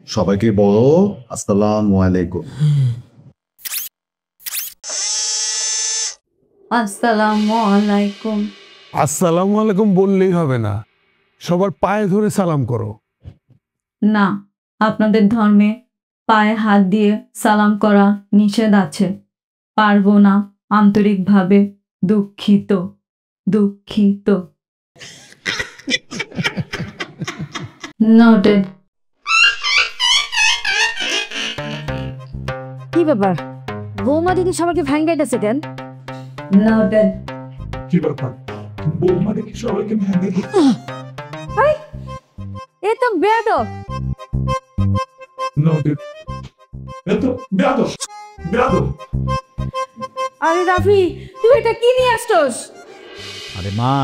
সবাইকে বলো আসসালামু আলাইকুম। আসসালামু আলাইকুম। আসসালামু আলাইকুম বললেই হবে না, সবার পায়ে ধরে সালাম করো। না, আপনাদের ধর্মে পায়ে হাত দিয়ে সালাম করা নিষেধ আছে। পারবো না, আন্তরিকভাবে দুঃখিত। দুঃখিত। নোটেড। কি ব্যাপার, বৌমা দিদি সবাইকে ভ্যাঙ্গাইতেছে কেন? নোটেড। কি ব্যাপার, বৌমা দেখি সবাইকে ভেঙে এ তো বেয়াদব। আরে রাফি, তুই এটা কি নিয়ে আসছস? আরে মা,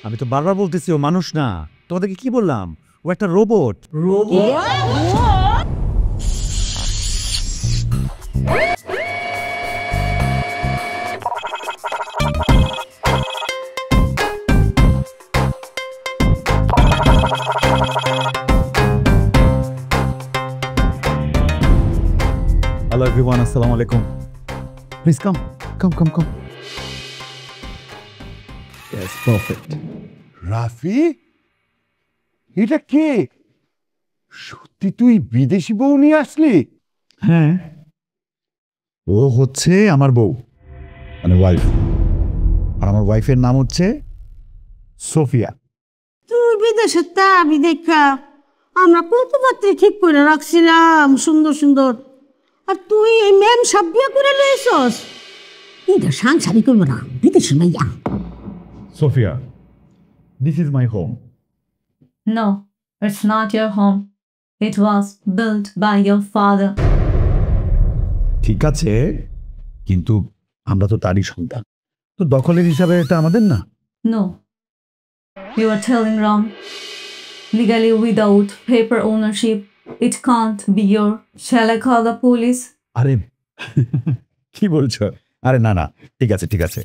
আমি তো বারবার বলতেছি ও মানুষ না। তোমাদেরকে কি বললাম, ও একটা রোবট। হ্যালো এভরিওয়ান, আসসালামু আলাইকুম। Please come come come come. Yes, perfect. Rafi, এটা কে? সত্যি তুই বিদেশি বউ নিয়ে আসলি? হ্যাঁ, ও হচ্ছে আমার বউ, মানে ওয়াইফ। আর আমার ওয়াইফের নাম হচ্ছে সোফিয়া। তুই বিদেশে তা আমি দেখা আমরা কত পাত্রে ঠিক করে রাখছিলাম, সুন্দর সুন্দর। আর তুই এই ম্যাম সব বিয়ে করে লইছস। এটা সাংসারিক করবো না, বিদেশি মাইয়া। Sophia, this is my home. No, it's not your home. It was built by your father. ঠিক আছে, কিন্তু আমরা তো তারই সন্তান, তো দখলের হিসাবে এটা আমাদের না। No, you are telling wrong. Legally, without paper ownership, it can't be your. Shall I call the police? আরে কি বলছো? আরে না না, ঠিক আছে ঠিক আছে,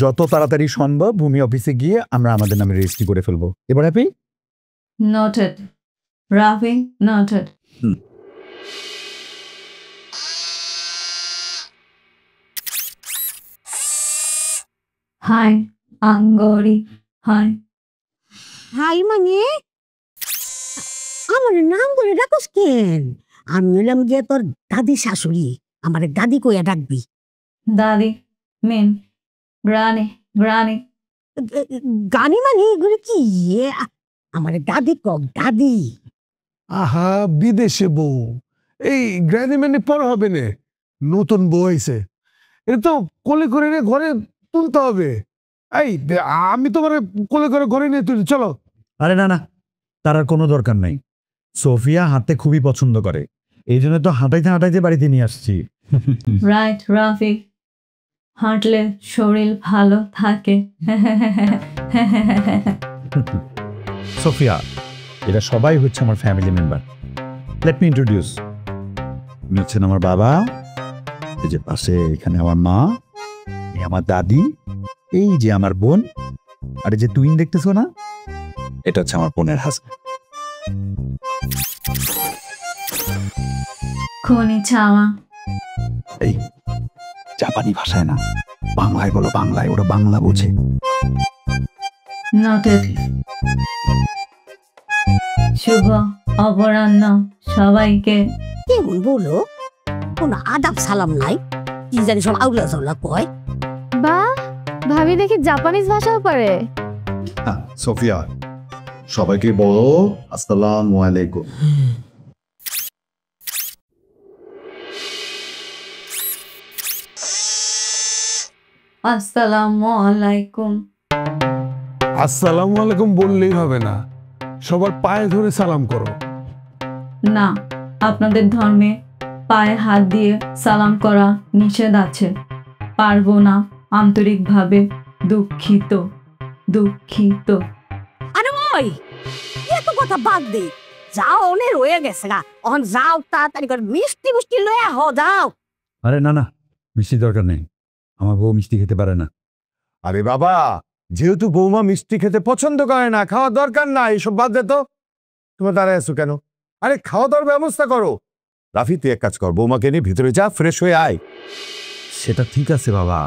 যত তাড়াতাড়ি সম্ভব ভূমি অফিসে গিয়ে আমরা আমাদের নামে রেজিস্ট্রি করে ফেলবো। এবার happy? Noted. Ravi, noted. Hi, Angori. Hi. Hi মানে আমার নাম ধরে ডাকস কেন? আমি হইলাম যে তোর দাদি শাশুড়ি, আমার দাদি কইয়া ডাকবি। Daddy, mean. Granny, Granny. Ghani মানে এগুলো কি? আমার দাদি কক, দাদি। আহা, বিদেশে বউ, এই গ্র্যানি ম্যানি পর হবে না, নতুন বউ হয়েছে, এটা তো কোলে করে নিয়ে ঘরে তুলতে হবে। এই আমি তোমার কোলে করে ঘরে নিয়ে তুলি, চলো। আরে না না, তার আর কোনো দরকার নাই। সোফিয়া হাঁটতে খুবই পছন্দ করে, এই জন্য তো হাঁটাইতে হাঁটাইতে বাড়িতে নিয়ে আসছি। Right, Rafi. হাঁটলে শরীর ভালো থাকে। সোফিয়া, এরা সবাই হচ্ছে আমার family member. Let me introduce. উনি হচ্ছেন আমার বাবা, এই যে পাশে এখানে আমার মা, এই আমার দাদি, এই যে আমার বোন, আর এই যে টুইন দেখতেছো না, এটা হচ্ছে আমার বোনের হাসব্যান্ড। খনি ছাওয়া। এই জাপানি ভাষায় না, বাংলায় বলো, বাংলায়, ওরা বাংলা বোঝে। Noted. শুভ অপরাহ্ন সবাইকে। কেমন বলো, কোনো আদাব সালাম নাই, কি জানি সব আউলা চাউলা কয়। বা ভাবি দেখি জাপানিজ ভাষাও পারে। সোফিয়া, সবাইকে বলো আসসালামু আলাইকুম। আসসালামু আলাইকুম। আসসালামু আলাইকুম বললেই হবে না, সবার পায়ে ধরে সালাম করো। না, আপনাদের ধর্মে পায়ে হাত দিয়ে সালাম করা নিষেধ আছে। পারবো না, আন্তরিকভাবে দুঃখিত। দুঃখিত। আরে ওই এত কথা বাদ দে, যাও, অনেক রয়ে গেছে গা, অন যাও তাড়াতাড়ি করে মিষ্টি মিষ্টি লয়ে হ, যাও। আরে না না, মিষ্টি দরকার নেই, আমার বউ মিষ্টি খেতে পারে না। আরে বাবা, যেহেতু বৌমা মিষ্টি খেতে পছন্দ করে না, খাওয়ার দরকার নাই, এসব বাদ দে তো। তোমার দাঁড়ায় আছো কেন? আরে খাওয়া দাওয়ার ব্যবস্থা করো। রাফি তুই এক কাজ কর, বৌমাকে নিয়ে ভিতরে যা, ফ্রেশ হয়ে আয়। সেটা ঠিক আছে বাবা,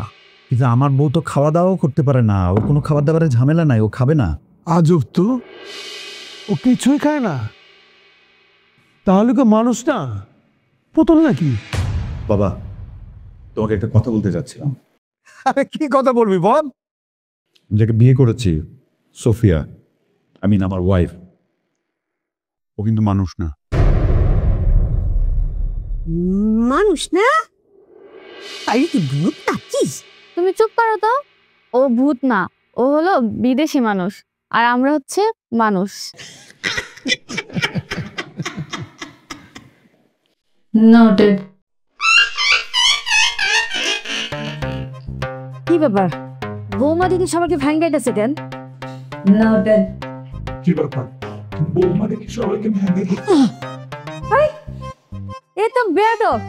কিন্তু আমার বউ তো খাওয়া দাওয়াও করতে পারে না, ওর কোনো খাবার দাবারের ঝামেলা নাই, ও খাবে না। আজব তো, ও কিছুই খায় না? তাহলে তো মানুষ না, পুতুল নাকি? বাবা তোমাকে একটা কথা বলতে চাচ্ছিলাম। আরে কি কথা বলবি বল। যাকে বিয়ে করেছি, সোফিয়া, আই মিন আমার ওয়াইফ, ও কিন্তু মানুষ না। মানুষ না? তাই কি ভূত নাকিস? তুমি চুপ করো তো। ও ভূত না, ও হলো বিদেশি মানুষ, আর আমরা হচ্ছে মানুষ। Noted. কি ব্যাপার, বৌমা দিদি সবাইকে ভ্যাঙ্গাইতেছে কেন? Noted. এ তো বেয়াদব।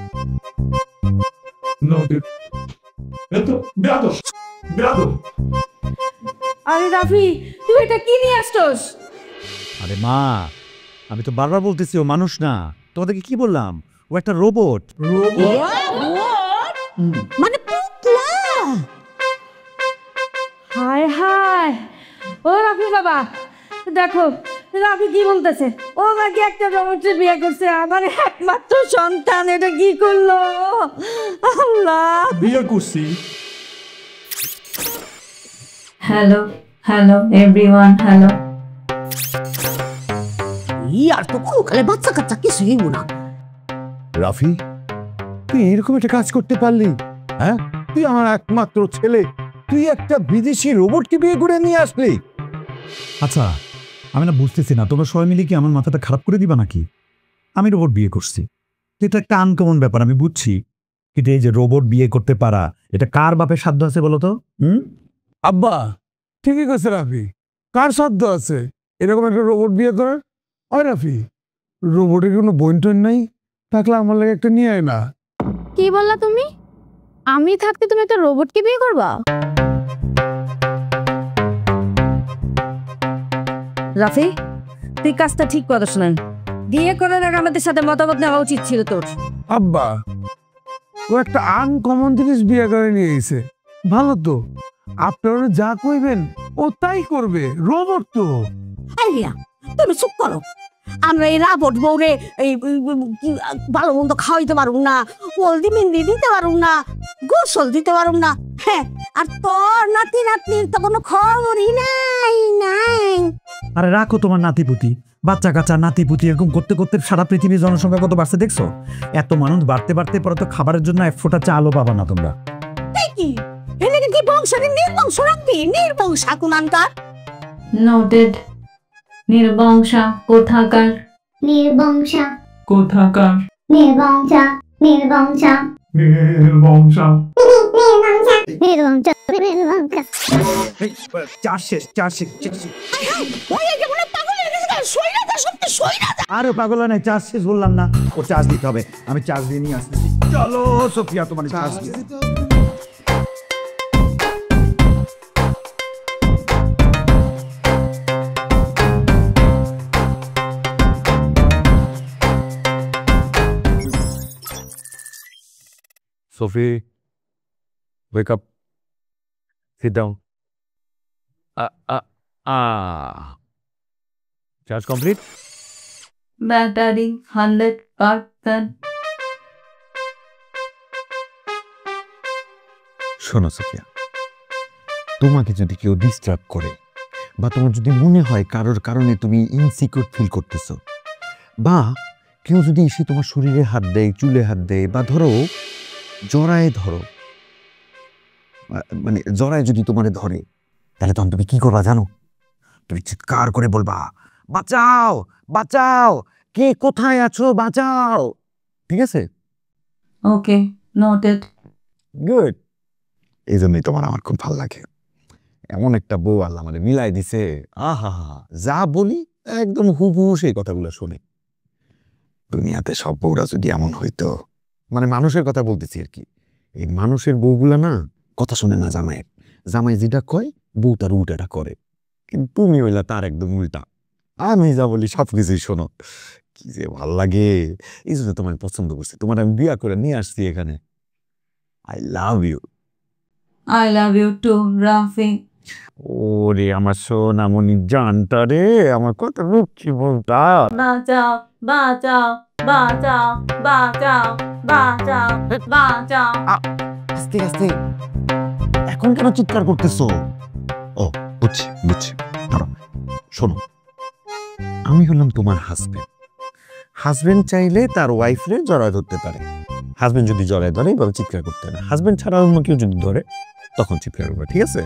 আরে রাফি, তুই এটা কি নিয়ে আসছস? আরে মা, আমি তো বারবার বলতেছি ও মানুষ না। তোমাদেরকে কি বললাম, ও একটা রোবট। মানে পুতলা? হায় হায়, ও রাফি বাবা দেখো, রাফি কি বলতেছে, ও নাকি একটা রোবটে বিয়ে করছে, আমার একমাত্র সন্তান, এটা কি করলো? আল্লাহ। বিয়ে করছি। Hello, hello everyone, hello. আর তো কোনকালে বাচ্চা কাচ্চা কিছু হইব না। রাফি, তুই এরকম একটা কাজ করতে পারলি? হ্যাঁ, তুই আমার একমাত্র ছেলে, তুই একটা বিদেশি রোবটকে বিয়ে করে নিয়ে আসলি? আচ্ছা, আমি না বুঝতেছি না, তোমরা সবাই মিলে কি আমার মাথাটা খারাপ করে দিবা নাকি? আমি রোবট বিয়ে করছি, এটা একটা আনকমন ব্যাপার, আমি বুঝছি, কিন্তু এই যে রোবট বিয়ে করতে পারা, এটা কার বাপের সাধ্য আছে বলো তো? আব্বা ঠিকই কইছে রাফি, কার সাধ্য আছে এরকম একটা রোবট বিয়ে করার? ওই রাফি, রোবটের কোনো বোন টোন নাই, থাকলে আমার লাগে একটা নিয়ে আয় না। কি বললা তুমি? আমি থাকতে তুমি একটা রোবটকে বিয়ে করবা? রাফি, তুই কাজটা ঠিক করিস না। বিয়ে করার আগে আমাদের সাথে মতামত নেওয়া উচিত ছিল তোর। আব্বা, ও একটা আনকমন জিনিস বিয়ে করে নিয়ে এসে, ভালো তো, আপনারা যা কইবেন ও তাই করবে, রোবট তো। আইয়া তুমি চুপ করো। আমরা এই রাবট বউরে এই ভালো মন্দ খাওয়াইতে পারুম না, হলদি মেহেন্দি দিতে পারুম না, গোসল দিতে পারুম না। হ্যাঁ, আর তোর নাতি নাতনির তো কোনো খবরই নাই নাই। আরে রাখো তোমার নাতিপুতি, বাচ্চা কাচ্চা নাতিপুতি এরকম করতে করতে সারা পৃথিবীর জনসংখ্যা কত বাড়ছে দেখছো? এত মানুষ বাড়তে বাড়তে পরে তো খাবারের জন্য এক ফোঁটা চালও পাবা না তোমরা। তাই কি এদিকে কি বংশাকে নির্বংশ রাখবি? নির্বংশা কুনানকার। Noted. নির্বংশা কোথাকার? নির্বংশা কোথাকার? নির্বংশা নির্বংশা নির্বংশা। নির্বংশা নির্বংশা চার শেষ। ওই যে মনে পাগল হয়ে গেছে, সইরা দা সবটা সইরা দা। আরে পাগল নাই, চার্জ শেষ বললাম না, ও চার্জ দিতে হবে, আমি চার্জ দিয়ে নিয়ে আসতেছি। চলো সোফিয়া, তোমার চার্জ দিয়ে। Sophie, wake up. Sit down. Charge complete? Battery 100%. শোনো সোফিয়া, তোমাকে যদি কেউ ডিস্টার্ব করে বা তোমার যদি মনে হয় কারোর কারণে তুমি ইনসিকিউর ফিল করতেছো, বা কেউ যদি এসে তোমার শরীরে হাত দেয়, চুলে হাত দেয়, বা ধরো জড়ায় ধরো, মানে জড়ায় যদি তোমারে ধরে, তাহলে তখন তুমি কি করবা জানো? তুমি চিৎকার করে বলবা, বাঁচাও বাঁচাও, কে কোথায় আছো, বাঁচাও। ঠিক আছে? Okay, noted. গুড। এই জন্যই তোমার আমার খুব ভালো লাগে। এমন একটা বউ আল্লাহ আমাদের মিলাই দিছে, আহা যা বলি একদম হুবহু সেই কথাগুলো শুনে। দুনিয়াতে সব বউরা যদি এমন হইতো, মানে মানুষের কথা বলতেছি আর কি, এই মানুষের বউগুলা না কথা শুনে না জামাইয়ের, জামাই যেটা কয় বউ তার উল্টাটা করে। কিন্তু তুমি হইলা তার একদম উল্টা, আমি যা বলি সবকিছুই শোনো। কি যে ভাল লাগে, এই জন্য তোমার পছন্দ করছি, তোমার আমি বিয়া করে নিয়ে আসছি এখানে। I love you. I love you too, Rafi. ওরে আমার সোনামণি জানটা রে, আমার কত লক্ষ্মী বলতা। বাঁচাও বাঁচাও বাঁচাও বাঁচাও বাঁচাও বাঁচাও। আস্তে আস্তে, এখন কেন চিৎকার করতেছো? ও বুঝছি বুঝছি, শোনো, আমি হলাম তোমার হাজবেন্ড চাইলে তার ওয়াইফরে জড়ায় ধরতে পারে। হাজবেন্ড যদি জড়ায় ধরে এবার চিৎকার করতে না, হাজবেন্ড ছাড়া অন্য কেউ যদি ধরে তখন চিৎকার করবে, ঠিক আছে?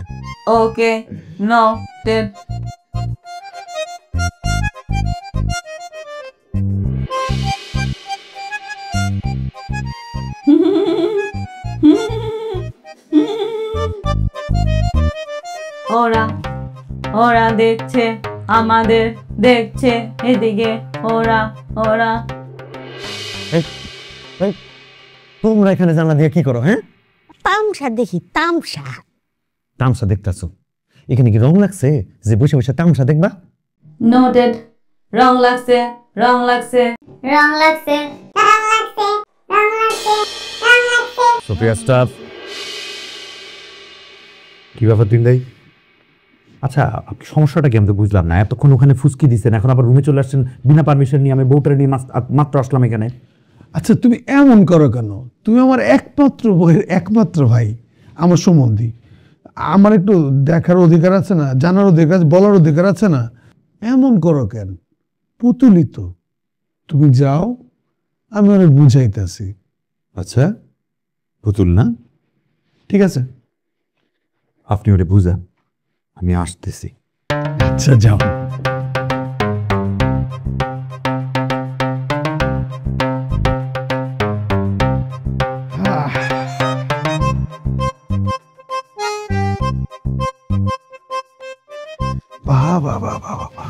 ওকে, noted. ওরা দেখছে, আমাদের দেখছে, এদিকে ওরা। তোমরা এখানে জানলা দিয়ে কি করো? হ্যাঁ, তামসা দেখি, তামসা। তামসা দেখতেছো? এখানে কি রং লাগছে যে বসে বসে তামসা দেখবা? নোটেড। রং লাগছে, রং লাগছে। রং লাগছে, রং লাগছে, রং লাগছে, রং লাগছে। সোফিয়া স্টাফ, কি ব্যাপার দিন ভাই? আচ্ছা, সমস্যাটা কি আমি তো বুঝলাম না। এতক্ষণ ওখানে ফুসকি দিচ্ছেন, এখন আবার রুমে চলে আসছেন বিনা পারমিশন নিয়ে। আমি বউটারে নিয়ে মাত্র আসলাম এখানে। আচ্ছা তুমি এমন করো কেন? তুমি আমার একমাত্র বইয়ের একমাত্র ভাই, আমার সম্বন্ধী। আমার একটু দেখার অধিকার আছে না, জানার অধিকার, বলার অধিকার আছে না? এমন করো কেন? পুতুলিত। তুমি যাও, আমি অনেক বুঝাইতেছি। আচ্ছা, পুতুল না? ঠিক আছে, আপনি ওরে বুঝান, আমি আসতেছি। আচ্ছা যাও। বাবা বাবা বাবা,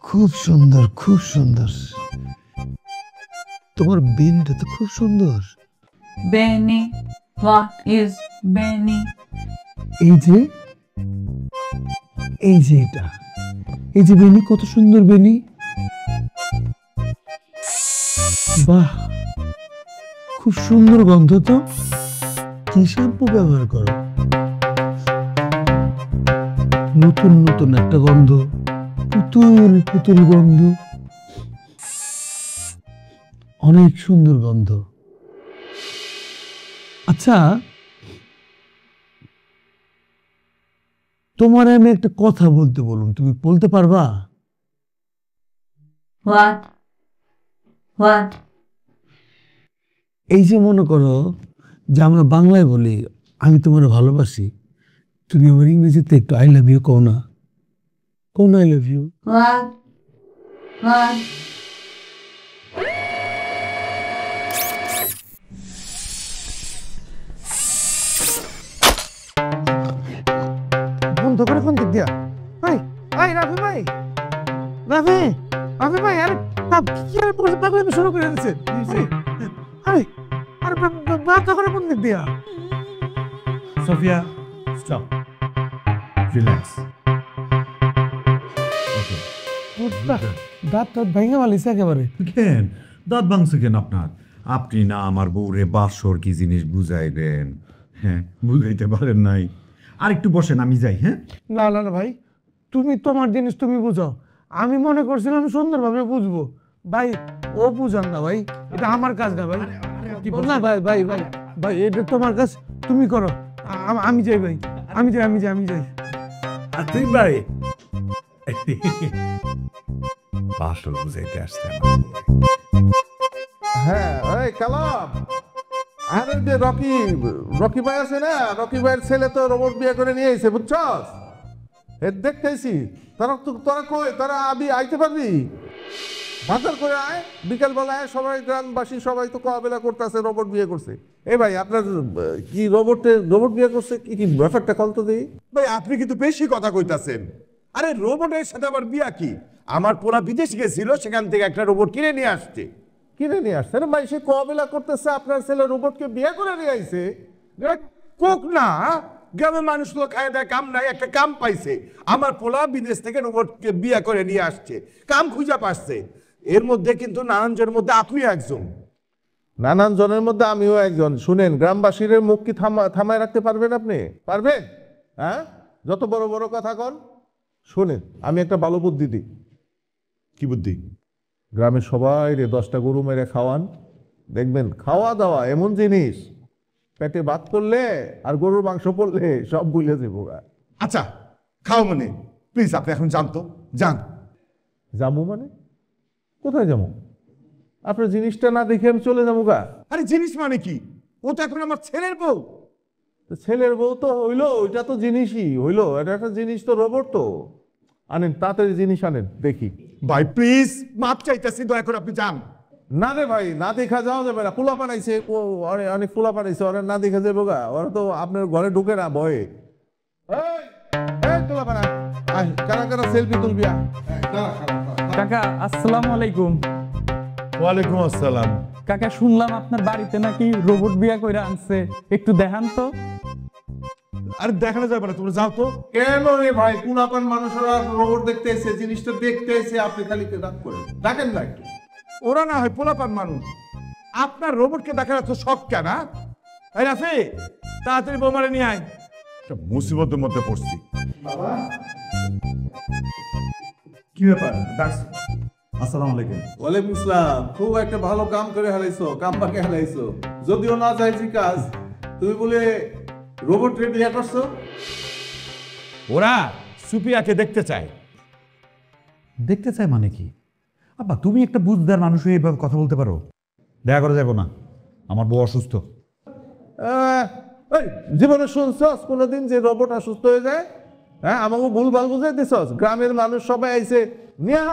খুব সুন্দর, খুব সুন্দর। তোমার বেনটা তো খুব সুন্দর। বেনি, হোয়াট ইজ বেনি? এই যে এটা, এই যে বেনি, কত সুন্দর বেনি। বাহ, খুব সুন্দর গন্ধ তো। কি শ্যাম্পু ব্যবহার করো? নতুন নতুন একটা গন্ধ, পুতুল পুতুল গন্ধ, অনেক সুন্দর গন্ধ। আচ্ছা, তোমার আমি একটা কথা বলতে বলুন, তুমি বলতে পারবা? হোয়াট? এই যে মনে করো যে আমরা বাংলায় বলি আমি তোমার ভালোবাসি, তুমি আমার ইংরেজিতে একটু আই লাভ ইউ কও না? কোন আই লাভ ইউ? হোয়াট? বন্ধ করে কোন দিক দিয়া? ভাই রাফি ভাই, রাফি ভাই, আরে কি আর পাগলামি শুরু করে দিয়েছে? আরে বন্ধ করে কোন দিক দিয়া? Sophia stop, relax. ওকে, দাঁত ভেঙে ভালিস একেবারে। কেন দাঁত ভাঙছে কেন আপনার? আপনি না আমার বউরে বাসর কি জিনিস বুঝাইবেন? হ্যাঁ, বুঝাইতে পারেন নাই। আর একটু বসেন, আমি যাই। হ্যাঁ, না না ভাই, তুমি তোমার জিনিস তুমি বুঝো। আমি মনে করছিলাম সুন্দরভাবে বুঝবো। ভাই ও বুঝান না ভাই, এটা আমার কাজ না ভাই। না ভাই ভাই ভাই ভাই, এটা তোমার কাজ, তুমি করো। আমি যাই ভাই, আমি যাই। তুই ভাই বাসর বুঝাইতে আসছে। হ্যাঁ, এই কালাম, আরে যে রকি ভাই আছে না, রকি ভাইয়ের ছেলে তো রোবট বিয়ে করে নিয়ে এসে, বুঝছস? দেখতেছি তোরা আবি আইতে পারবি? বাজার করে আয়, বিকালবেলায় সবাই গ্রামবাসী সবাই তো কোয়াবেলা করতেছে রোবট বিয়ে করছে। এই ভাই, আপনার কি রোবট বিয়ে করছে? কি ব্যাপারটা কল তো দিই ভাই। আপনি কিন্তু বেশি কথা কইতাছেন। আরে রোবটের সাথে আবার বিয়া কি? আমার পোলা বিদেশ গেছিল, সেখান থেকে একটা রোবট কিনে নিয়ে আসছে। ভাই, সে কোয়াবেলা করতেছে, আপনার ছেলে রোবটকে বিয়ে করে নিয়ে আইছে। কোক না, গ্রামের মানুষ তো খায় দেয়, কাম নাই, একটা কাম পাইছে। আমার পোলা বিদেশ থেকে রোবটকে বিয়ে করে নিয়ে আসছে, কাম খুঁজা পাচ্ছে। এর মধ্যে কিন্তু নানানজনের মধ্যে আপনিও একজন। নানান জনের মধ্যে আমিও একজন। শুনেন, গ্রামবাসীর মুখ কি থামায় রাখতে পারবেন আপনি? পারবেন? হ্যাঁ, যত বড় বড় কথা কন। শুনেন, আমি একটা ভালো বুদ্ধি দিই। কি বুদ্ধি? গ্রামের সবাই 10টা গরু মেরে খাওয়ান, দেখবেন খাওয়া দাওয়া এমন জিনিস, পেটে ভাত করলে আর গরুর মাংস পড়লে সব ভুলে যাবো। আচ্ছা, খাও মানে প্লিজ আপনি এখন জানতো যান। যাবো মানে? কোথায় যাবো? আপনার জিনিসটা না দেখে আমি চলে যাবো গা? আরে জিনিস মানে কি? ও তো এখন আমার ছেলের বউ। ছেলের বউ তো হইলো, ওইটা তো জিনিসই হইলো, এটা একটা জিনিস তো, রোবট তো। আনেন তাড়াতাড়ি জিনিস আনেন দেখি। ভাই প্লিজ মাপ চাইতেছি, দয়া করে আপনি যান। না রে ভাই, না দেখা যাওয়া যাবে না। পোলা পাঠাইছে, অনেক পোলা পাঠাইছে, ওরা না দেখা যাবো গা। ওরা তো আপনার ঘরে ঢুকে না ভয়ে। পোলা পাঠা কারা কারা সেলফি তুলবি? কাকা আসসালামু আলাইকুম। ওয়ালাইকুম আসসালাম। কাকা শুনলাম আপনার বাড়িতে নাকি রোবট বিয়া কইরা আনছে, একটু দেখান তো। আরে দেখানো যাবে না, তোমরা যাও তো। কেন রে ভাই, কোনাপান মানুষরা রোবট দেখতে এসে, জিনিসটা দেখতে এসে আপনি খালি রাগ করেন? দেখেন না একটু। ওরা না হয় পোলাপান মানুষ, আপনার রোবটকে দেখার এত শখ কেন? এই রাফি, তাড়াতাড়ি বোমারে নিয়ে আয়, একটা মুসিবতের মধ্যে পড়ছি। কি ব্যাপার? আসসালামু আলাইকুম। ওয়ালাইকুম আসসালাম। খুব একটা ভালো কাম করে হালাইছো, কাম পাকে হালাইছো। যদিও না চাইছি কাজ, তুমি বলে রোবট রেডি করছো। ওরা সুপিয়াকে দেখতে চায়। দেখতে চাই মানে কি? আব্বা তুমি একটা বুঝদার মানুষ হয়ে এভাবে কথা বলতে পারো? দেখা করা যাবো না, আমার বউ অসুস্থ। জীবনে শুনছস কোনোদিন যে রোবট অসুস্থ হয়ে যায়? হ্যাঁ, আমাকে ভুলভাল বুঝাই দিছস। গ্রামের মানুষ সবাই আইছে নিয়ে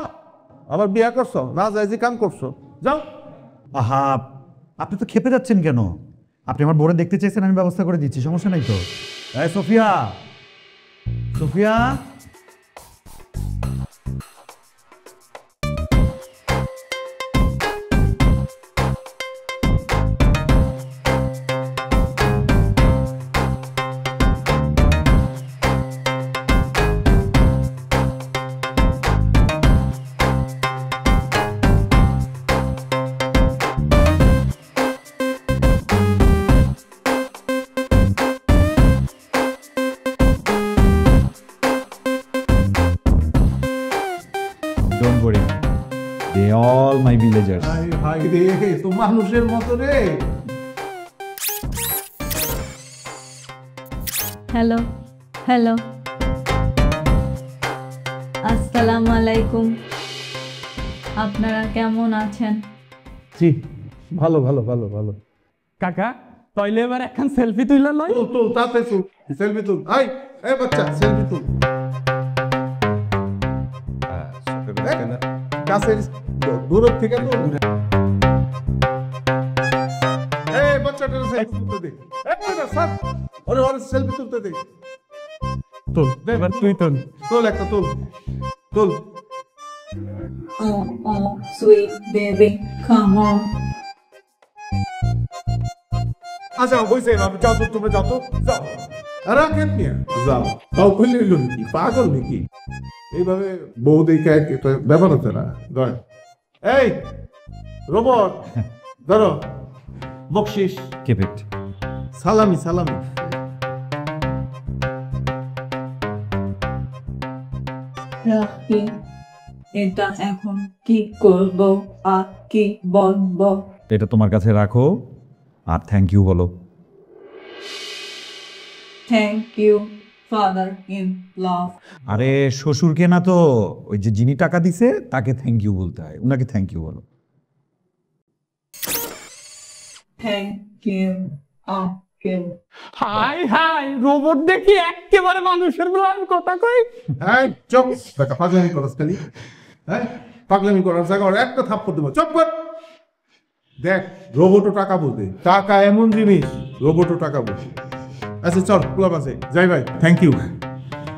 আবার বিয়া করছো, না যাই যে কাম করছো, যাও। আহা, আপনি তো খেপে যাচ্ছেন কেন? আপনি আমার বোরে দেখতে চাইছেন, আমি ব্যবস্থা করে দিচ্ছি, সমস্যা নাই তো। এই Sophia, Sophia, don't worry, they all my villagers. হাই রে, তো মানুষের মতো রে। হ্যালো হ্যালো, আসসালামু আলাইকুম। আপনারা কেমন আছেন? জি, ভালো ভালো ভালো ভালো। কাকা তাইলে এবার এখন সেলফি তুইলা লই। তুল তাতে তুল, সেলফি তুল। আই এই বাচ্চা, সেলফি তুল। কাছে দূর থেকে তুল। এই বাচ্চাটা সেলফি তুলতে দে। এই বাচ্চা সব ওরে ওরে সেলফি তুলতে দে। তুল, এবার তুই তুল। তুল একটা তুল। তুল। Oh, oh, sweet baby, come on. আচ্ছা হইছে, যাও তো, তোমরা যাও তো, যাও। আরে কেন নিয়ে যাও, তাও কইলে হইল নাকি? পাগল নাকি? এইভাবে বউ দেখে একটা ব্যাপার হচ্ছে না। এই রোবট ধরো, বকশিস। Keep it. সালামি সালামি। রাখি, এটা এখন কি করব আর কি বলবো? এটা তোমার কাছে রাখো আর থ্যাংক ইউ বলো। Thank you father in law. আরে শ্বশুরকে না তো, ওই যে যিনি টাকা দিছে তাকে থ্যাংক ইউ বলতে হয়, উনাকে থ্যাংক ইউ বলো। Thank you uncle. Hi hi, robot দেখি একেবারে মানুষের বলে কথা কই। এই চুপ, বেটা পাগলামি করছ খালি। হ্যাঁ, পাগলামি করার জায়গা ওর একটা থাপ্পড় দেবো। চুপ কর। দেখ, রোবটও টাকা বোঝে, টাকা এমন জিনিস, রোবটও টাকা বোঝে। আচ্ছা চল, ক্লাব আছে, যাই ভাই। থ্যাংক ইউ,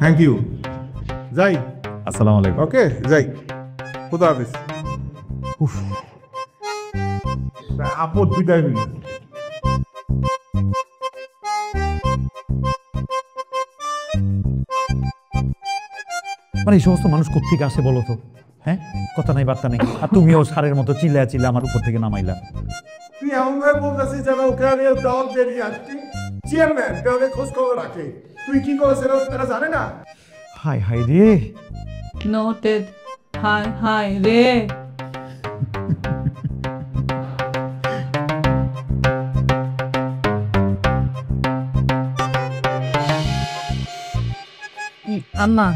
থ্যাংক ইউ, যাই। আসসালামু আলাইকুম। ওকে, যাই। খুদা হাফেজ। আপদ বিদায় নিল। মানে এই সমস্ত মানুষ কোত্থেকে আসে বলো তো? হ্যাঁ, কথা নাই বার্তা নেই। আর তুমিও সারের মতো চিল্লা চিল্লা আমার উপর থেকে নামাইলা। তুই এমন ভাবে বলতেছিস যেন ওকে আমি দল বেরিয়ে আসছি। চেয়ারম্যান ওকে খোঁজ খবর রাখে, তুই কি করেছিল তারা জানে না। হাই হাই রে, Noted. Hi, hi, রে। আম্মা,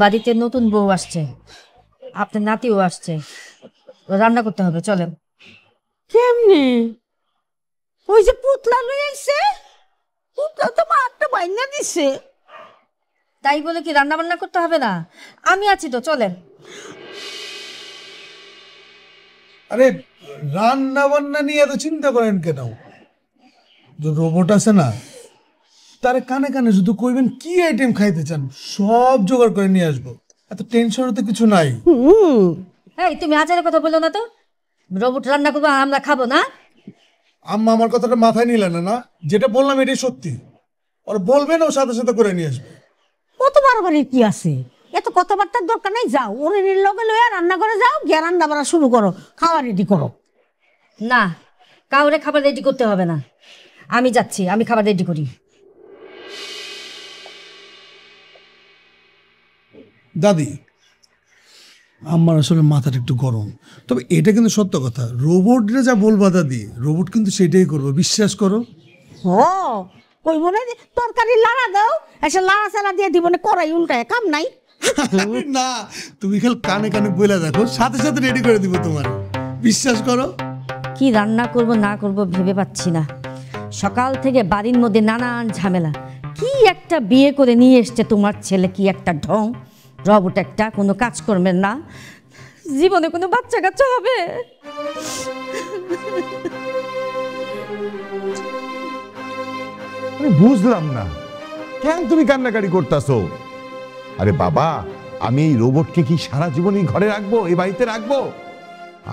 বাড়িতে নতুন বউ আসছে, আপনার নাতিও আসছে, রান্না করতে হবে, চলেন। কেমনি? ওই যে পুতলা লই আইছে, পুতলা তো মারটা বাইনা দিছে। তাই বলে কি রান্না বান্না করতে হবে না? আমি আছি তো, চলেন। আরে রান্না বান্না নিয়ে এত চিন্তা করেন কেন? যে রোবট আছে না, তারে কানে কানে শুধু কইবেন কি আইটেম খাইতে চান, সব জোগাড় করে নিয়ে আসবো। এত টেনশনের তো কিছু নাই। এই তুমি আচারের কথা বলো না তো, রোবট রান্না করবো আর আমরা খাবো না। আম্মা আমার কথাটা মাথায় নিলে না, না যেটা বললাম এটাই সত্যি। আর বলবেন ও সাথে সাথে করে নিয়ে আসবে। কত বারবারের কি আছে, এত কথাবার্তার দরকার নাই। যাও ওরে লগে লইয়া রান্না করে যাও, গিয়া রান্না বাড়া শুরু করো, খাওয়া রেডি করো। না, কাউরে খাবার রেডি করতে হবে না, আমি যাচ্ছি, আমি খাবার রেডি করি। দাদি, আমার আসলে মাথাটা একটু গরম, তবে এটা কিন্তু সত্য কথা। রোবটরে যা বলবা দাদি, রোবট কিন্তু সেটাই করবো, বিশ্বাস করো। ও কইব না যে তরকারি লাড়া দাও, এসে লাড়া চালা দিয়ে দিব না, করাই উল্টায়, কাম নাই। না, তুমি খালি কানে কানে বলে দেখো, সাথে সাথে রেডি করে দিব তোমার, বিশ্বাস করো। কি রান্না করব না করব ভেবে পাচ্ছি না। সকাল থেকে বাড়ির মধ্যে নানান ঝামেলা। কি একটা বিয়ে করে নিয়ে এসছে তোমার ছেলে, কি একটা ঢং। রবট একটা, কোনো কাজ করবেন না, জীবনে কোনো বাচ্চা কাচ্চা হবে? আমি বুঝলাম না কেন তুমি কান্নাকাটি করতেছো। আরে বাবা, আমি এই রোবটকে কি সারা জীবনই ঘরে রাখবো, এই বাড়িতে রাখবো?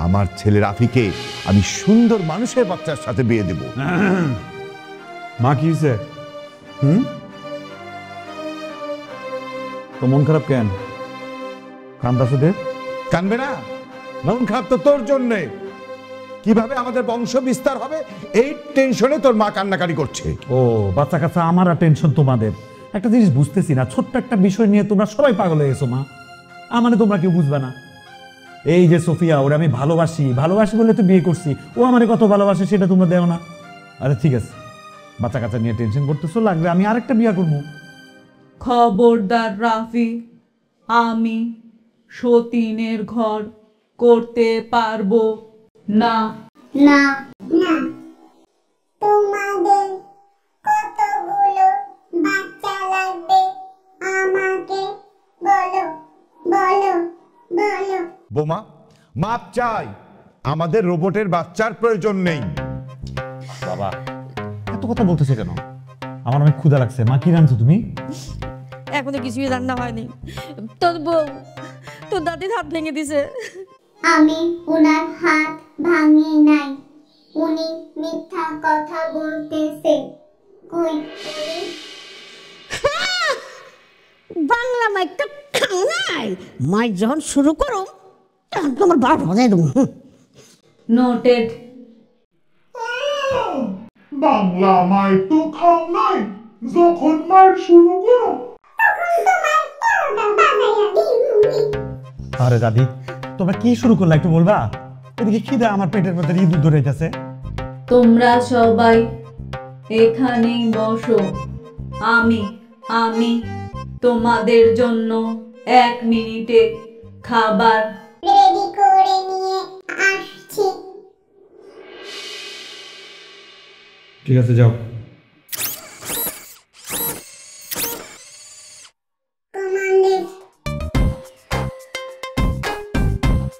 আমার ছেলে রাফিকে আমি সুন্দর মানুষের বাচ্চার সাথে বিয়ে দেব। মা কি হয়েছে? তো মন খারাপ কেন? কান্দাছো দে? কানবে না, মন খারাপ তো তোর জন্যে। কিভাবে আমাদের বংশ বিস্তার হবে এই টেনশনে তোর মা কান্নাকাটি করছে। ও বাচ্চা কাচ্চা আমার আর টেনশন তোমাদের। একটা জিনিস বুঝতেছি না, ছোট্ট একটা বিষয় নিয়ে তোমরা সবাই পাগল হয়ে গেছো মা। মানে তোমরা কেউ বুঝবে না। এই যে সোফিয়া, ওরে আমি ভালোবাসি, ভালোবাসি বলে তো বিয়ে করছি, ও আমারে কত ভালোবাসে সেটা তোমরা দেও না। আরে ঠিক আছে, বাচ্চা কাচ্চা নিয়ে টেনশন করতেছো, লাগলে আমি আরেকটা বিয়ে করবো। খবরদার রাফি, আমি সতীনের ঘর করতে পারবো না। না না, তোমাদের কতগুলো বাচ্চা লাগবে আমাকে বলো বলো বলো। বোমা, মাপ চাই, আমাদের রোবটের বাচ্চার প্রয়োজন নেই। বাবা এত কথা বলতেছে কেন? আমার অনেক ক্ষুধা লাগছে। মা কি রাঁধছো তুমি? এখনো কিছুই রান্না হয়নি। তোর বউ, তোর দাদির হাত ভেঙে দিছে। আমি ওনার হাত ভাঙি নাই, উনি মিথ্যা কথা বলতেছে। কই বাংলা মাইকটা নাই, মাইক যখন শুরু করো তখন তোমার বার বাজাই দেবো। নোটেড। বাংলা মায়ের তো খাও নাই, যখন মায়ের শুরু করো আরে দাদি, তোমরা কি শুরু করলা একটু বলবা? এদিকে খিদে আমার পেটের মধ্যে ইঁদুর ধরে যাচ্ছে। তোমরা সবাই এখানেই বসো, আমি তোমাদের জন্য 1 মিনিটে খাবার রেডি করে নিয়ে আসছি। ঠিক আছে, যাও।